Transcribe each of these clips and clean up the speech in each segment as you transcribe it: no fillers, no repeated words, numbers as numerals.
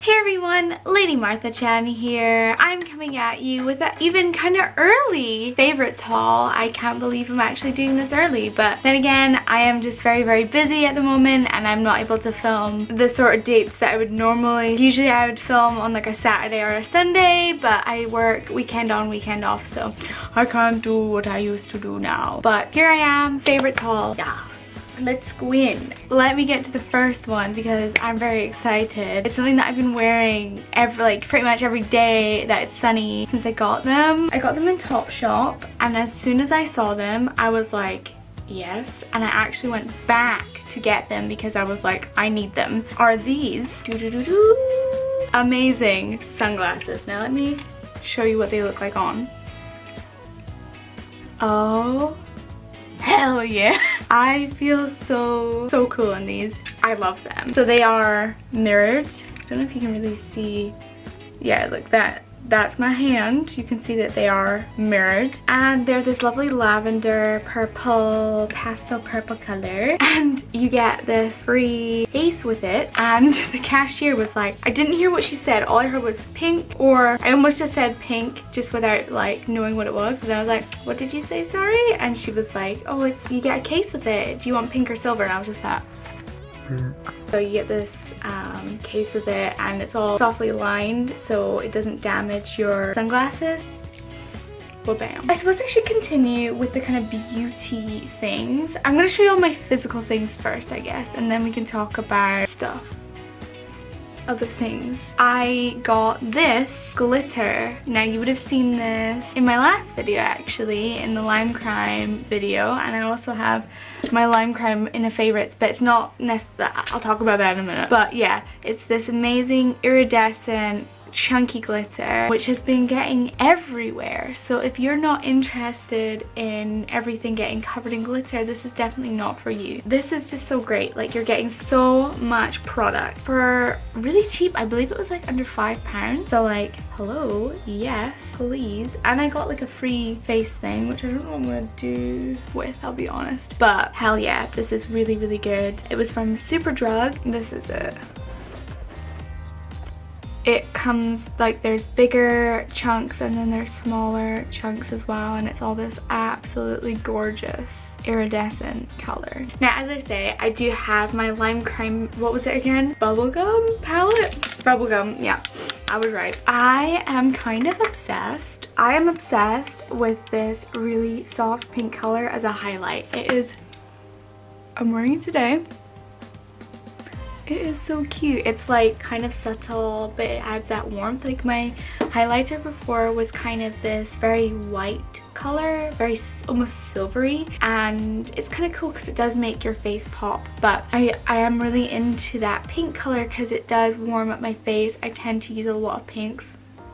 Hey everyone, Lady Marthachan here. I'm coming at you with an even kind of early favorites haul. I can't believe I'm actually doing this early, but then again, I am just very busy at the moment and I'm not able to film the sort of dates that I would normally. Usually I would film on like a Saturday or a Sunday, but I work weekend on, weekend off, so I can't do what I used to do now. But here I am, favorites haul. Yeah. Let's go in. Let me get to the first one because I'm very excited. It's something that I've been wearing pretty much every day that it's sunny since I got them. I got them in Topshop, and as soon as I saw them, I was like, yes. And I actually went back to get them because I was like, I need them. Are these amazing sunglasses. Now let me show you what they look like on. Oh. Hell yeah. I feel so cool in these. I love them. So they are mirrored. I don't know if you can really see. Yeah, look, that's my hand. You can see that they are mirrored. And they're this lovely lavender, purple, pastel purple color. And you get this free case with it. And the cashier was like, I didn't hear what she said. All I heard was pink, or I almost just said pink just without like knowing what it was. And I was like, what did you say, sorry? And she was like, oh, you get a case with it. Do you want pink or silver? And I was just like, so you get this case with it, and it's all softly lined so it doesn't damage your sunglasses. Well, bam. I suppose I should continue with the kind of beauty things. I'm going to show you all my physical things first, I guess, and then we can talk about stuff. Other things. I got this glitter. Now you would have seen this in my last video, actually, in the lime crime video, and I also have my lime crime in a favorites, but it's not necessary. I'll talk about that in a minute. But yeah, it's this amazing iridescent chunky glitter which has been getting everywhere. So if you're not interested in everything getting covered in glitter, this is definitely not for you. This is just so great. Like, you're getting so much product for really cheap. I believe it was like under £5. So like, hello, yes please. And I got like a free face thing, which I don't know what I'm gonna do with, I'll be honest. But hell yeah, this is really good. It was from Superdrug. This is it. It comes like, there's bigger chunks and then there's smaller chunks as well, and it's all this absolutely gorgeous iridescent color. Now, as I say, I do have my lime crime, what was it again? Bubblegum palette? Bubblegum, yeah, I was right. I am kind of obsessed. I am obsessed with this really soft pink color as a highlight. It is, I'm wearing it today. It is so cute. It's like kind of subtle, but it adds that warmth. Like, my highlighter before was kind of this very white color, very almost silvery, and it's kind of cool because it does make your face pop. But I am really into that pink color because it does warm up my face. I tend to use a lot of pinks,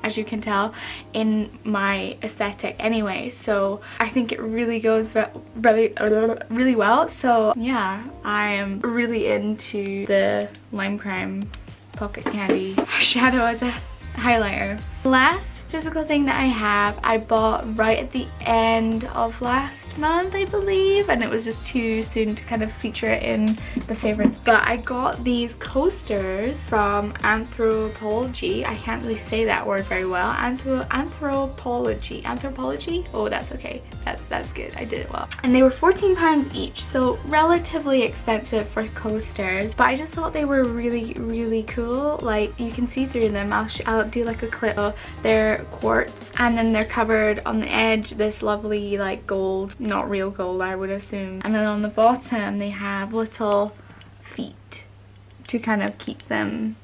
as you can tell, in my aesthetic anyway, so I think it really goes really well. So yeah, I am really into the lime crime pocket candy shadow as a highlighter. Last physical thing that I have, I bought right at the end of last month, I believe, and it was just too soon to kind of feature it in the favorites. But I got these coasters from Anthropology. I can't really say that word very well. Anthropology. Oh, that's okay. That's good. I did it well. And they were £14 each, so relatively expensive for coasters. But I just thought they were really cool. Like, you can see through them. I'll do like a clip. They're quartz, and then they're covered on the edge this lovely like gold. Not real gold, I would assume. And then on the bottom they have little feet to kind of keep them,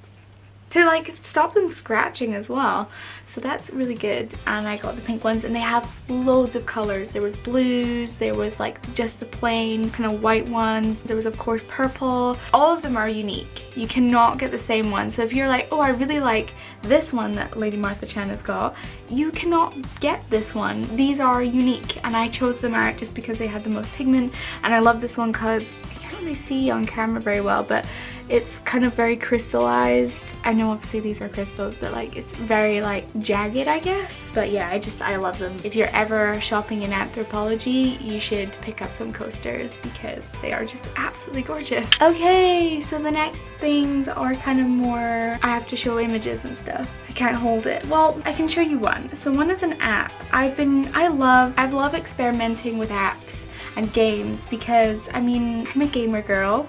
to like stop them scratching as well. So that's really good. And I got the pink ones, and they have loads of colors. There was blues, there was like just the plain kind of white ones, there was of course purple. All of them are unique. You cannot get the same one. So if you're like, oh, I really like this one that Lady Marthachan has got, you cannot get this one. These are unique, and I chose them out just because they had the most pigment. And I love this one because I can't really see on camera very well, but It's kind of very crystallized. I know obviously these are crystals, but like it's very like jagged, I guess. But yeah, I love them. If you're ever shopping in Anthropologie, you should pick up some coasters because they are just absolutely gorgeous. Okay, so the next things are kind of more, I have to show images and stuff. I can't hold it. Well, I can show you one. So one is an app. I love experimenting with apps and games because I mean, I'm a gamer girl.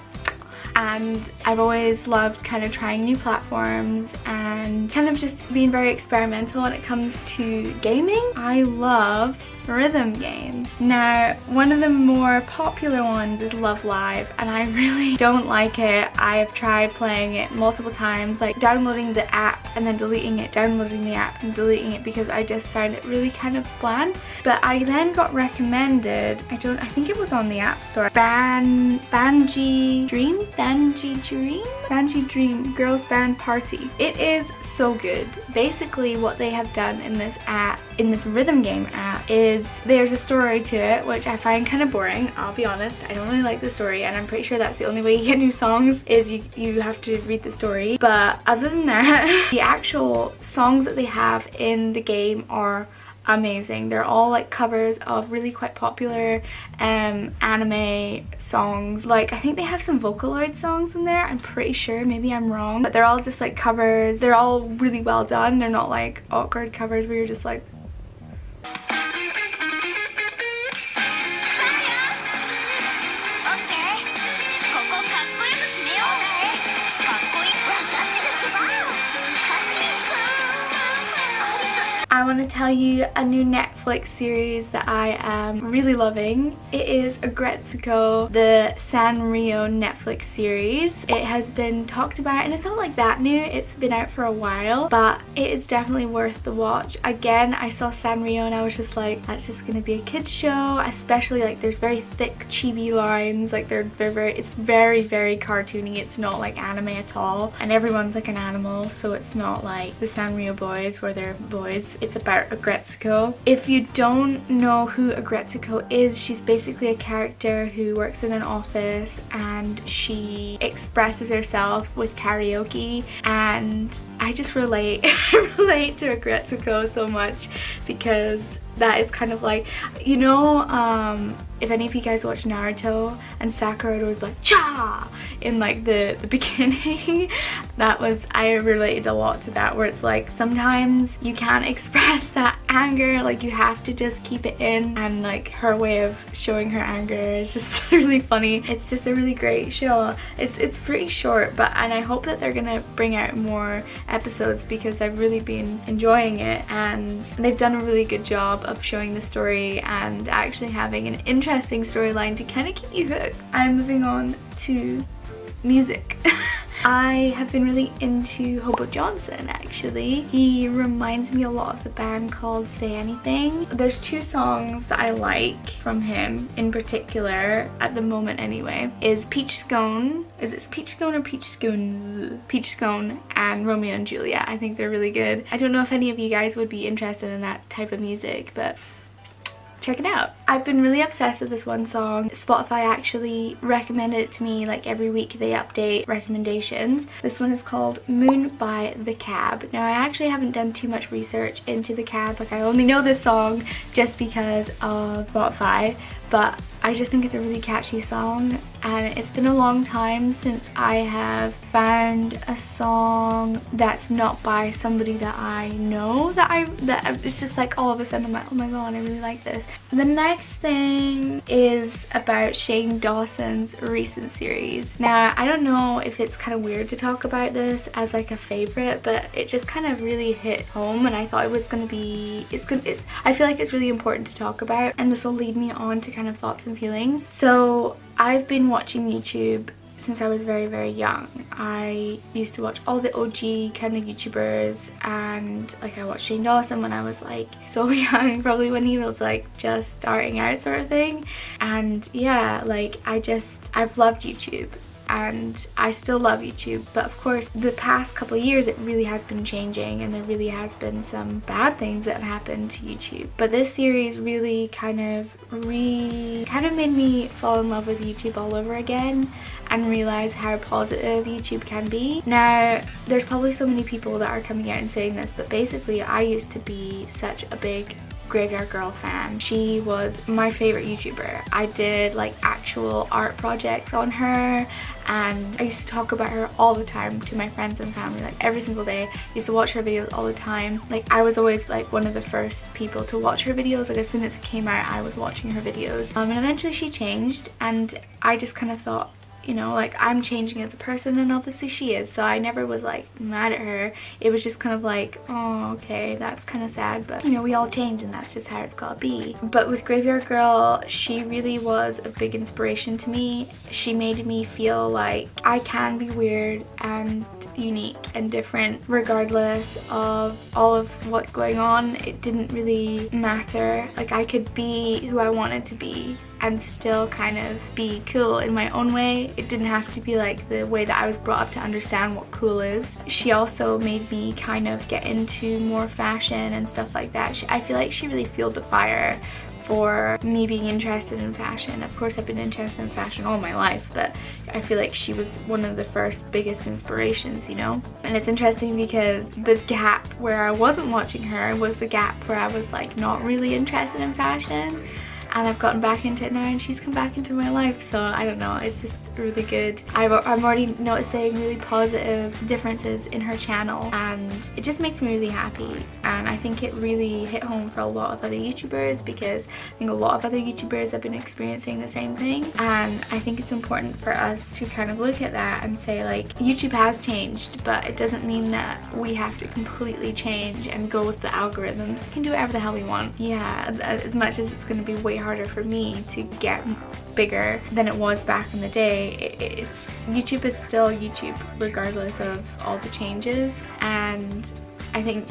And I've always loved kind of trying new platforms and kind of just being very experimental when it comes to gaming. I love rhythm games. Now, one of the more popular ones is Love Live, and I really don't like it. I have tried playing it multiple times, like downloading the app and then deleting it, downloading the app and deleting it because I just found it really kind of bland. But I then got recommended, I think it was on the App Store, Banji Dream Girls Band Party. It is so good. Basically what they have done in this app, in this rhythm game app, is there's a story to it, which I find kind of boring, I'll be honest. I don't really like the story, and I'm pretty sure that's the only way you get new songs is you have to read the story. But other than that, the actual songs that they have in the game are amazing. They're all like covers of really quite popular anime songs. Like I think they have some Vocaloid songs in there, I'm pretty sure, maybe I'm wrong, but they're all just like covers. They're all really well done. They're not like awkward covers where you're just like I want to tell you a new Netflix series that I am really loving. It is Agretsuko, the Sanrio Netflix series. It has been talked about and it's not like that new. It's been out for a while, but it is definitely worth the watch. Again, I saw Sanrio and I was just like, that's just gonna be a kids show, especially like there's very thick chibi lines, like it's very cartoony. It's not like anime at all, and everyone's like an animal, so it's not like the Sanrio boys where they're boys. It's about Agretsuko. If you don't know who Agretsuko is, she's basically a character who works in an office and she expresses herself with karaoke, and I just relate to Agretsuko so much because that is kind of like, you know, if any of you guys watch Naruto and Sakura would always be like cha in like the beginning, I related a lot to that, where it's like sometimes you can't express that anger, like you have to just keep it in, and like her way of showing her anger is just really funny. It's just a really great show. It's pretty short, and I hope that they're gonna bring out more episodes because I've really been enjoying it, and they've done a really good job of showing the story and actually having an interesting storyline to kind of keep you hooked. I'm moving on to music. I have been really into Hobo Johnson actually. He reminds me a lot of the band called Say Anything. There's two songs that I like from him in particular, at the moment anyway, is Peach Scone. Is it Peach Scone or Peach Scones? Peach Scone and Romeo and Juliet. I think they're really good. I don't know if any of you guys would be interested in that type of music, but check it out. I've been really obsessed with this one song. Spotify actually recommended it to me, like every week they update recommendations. This one is called Moon by The Cab. Now I actually haven't done too much research into The Cab, like I only know this song just because of Spotify, but I just think it's a really catchy song, and it's been a long time since I have found a song that's not by somebody that I know, that it's just like all of a sudden I'm like, oh my god, I really like this. The next thing is about Shane Dawson's recent series. Now I don't know if it's kind of weird to talk about this as like a favorite, but it just kind of really hit home, and I thought it was gonna be, I feel like it's really important to talk about, and this will lead me on to kind of thoughts and feelings. So I've been watching YouTube since I was very young. I used to watch all the OG kind of YouTubers, and like I watched Shane Dawson when I was like so young, probably when he was like just starting out sort of thing. And yeah, like I've loved YouTube. and I still love YouTube, but of course the past couple of years it really has been changing, and there really has been some bad things that have happened to YouTube. But this series really kind of made me fall in love with YouTube all over again and realize how positive YouTube can be. Now, there's probably so many people that are coming out and saying this, but basically I used to be such a big Graveyard Girl fan. She was my favorite YouTuber. I did like actual art projects on her, and I used to talk about her all the time to my friends and family, like every single day. I used to watch her videos all the time. Like I was always like one of the first people to watch her videos. Like as soon as it came out, I was watching her videos. And eventually she changed, and I just kind of thought, you know, like I'm changing as a person, and obviously she is, so I never was like mad at her. It was just kind of like, oh okay, that's kind of sad, but you know, we all change and that's just how it's gotta be. But with Graveyard Girl, she really was a big inspiration to me. She made me feel like I can be weird and unique and different regardless of all of what's going on. It didn't really matter. Like I could be who I wanted to be and still kind of be cool in my own way. It didn't have to be like the way that I was brought up to understand what cool is. She also made me kind of get into more fashion and stuff like that. I feel like she really fueled the fire for me being interested in fashion. Of course I've been interested in fashion all my life, but I feel like she was one of the first biggest inspirations, you know? And it's interesting because the gap where I wasn't watching her was the gap where I was like not really interested in fashion, and I've gotten back into it now, and she's come back into my life, so I don't know, it's just really good. I'm already noticing really positive differences in her channel, and it just makes me really happy. And I think it really hit home for a lot of other YouTubers, because I think a lot of other YouTubers have been experiencing the same thing, and I think it's important for us to kind of look at that and say like, YouTube has changed, but it doesn't mean that we have to completely change and go with the algorithms. We can do whatever the hell we want. Yeah, as much as it's going to be way harder for me to get bigger than it was back in the day, YouTube is still YouTube regardless of all the changes, and I think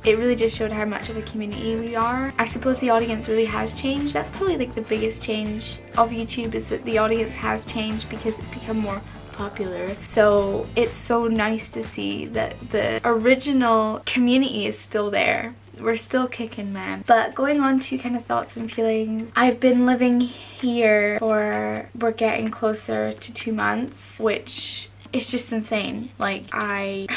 it really just showed how much of a community we are. I suppose the audience really has changed. That's probably like the biggest change of YouTube, is that the audience has changed because it's become more popular. So it's so nice to see that the original community is still there. We're still kicking, man. But going on to kind of thoughts and feelings, I've been living here for, we're getting closer to 2 months, which is just insane. Like I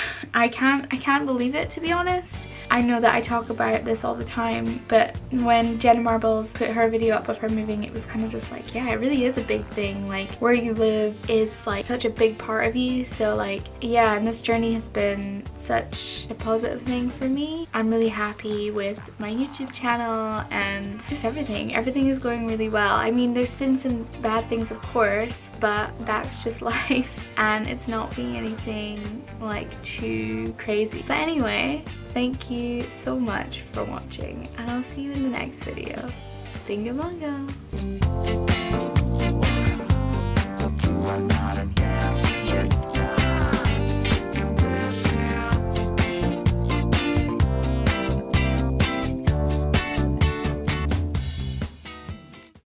can't believe it, to be honest. I know that I talk about this all the time, but when Jenna Marbles put her video up of her moving, it was kind of just like, yeah, it really is a big thing. Like where you live is like such a big part of you. So like, yeah, and this journey has been such a positive thing for me. I'm really happy with my YouTube channel and just everything. Everything is going really well. I mean, there's been some bad things, of course, but that's just life, and it's not being anything like too crazy. But anyway, thank you so much for watching, and I'll see you in the next video. Bingo bongo!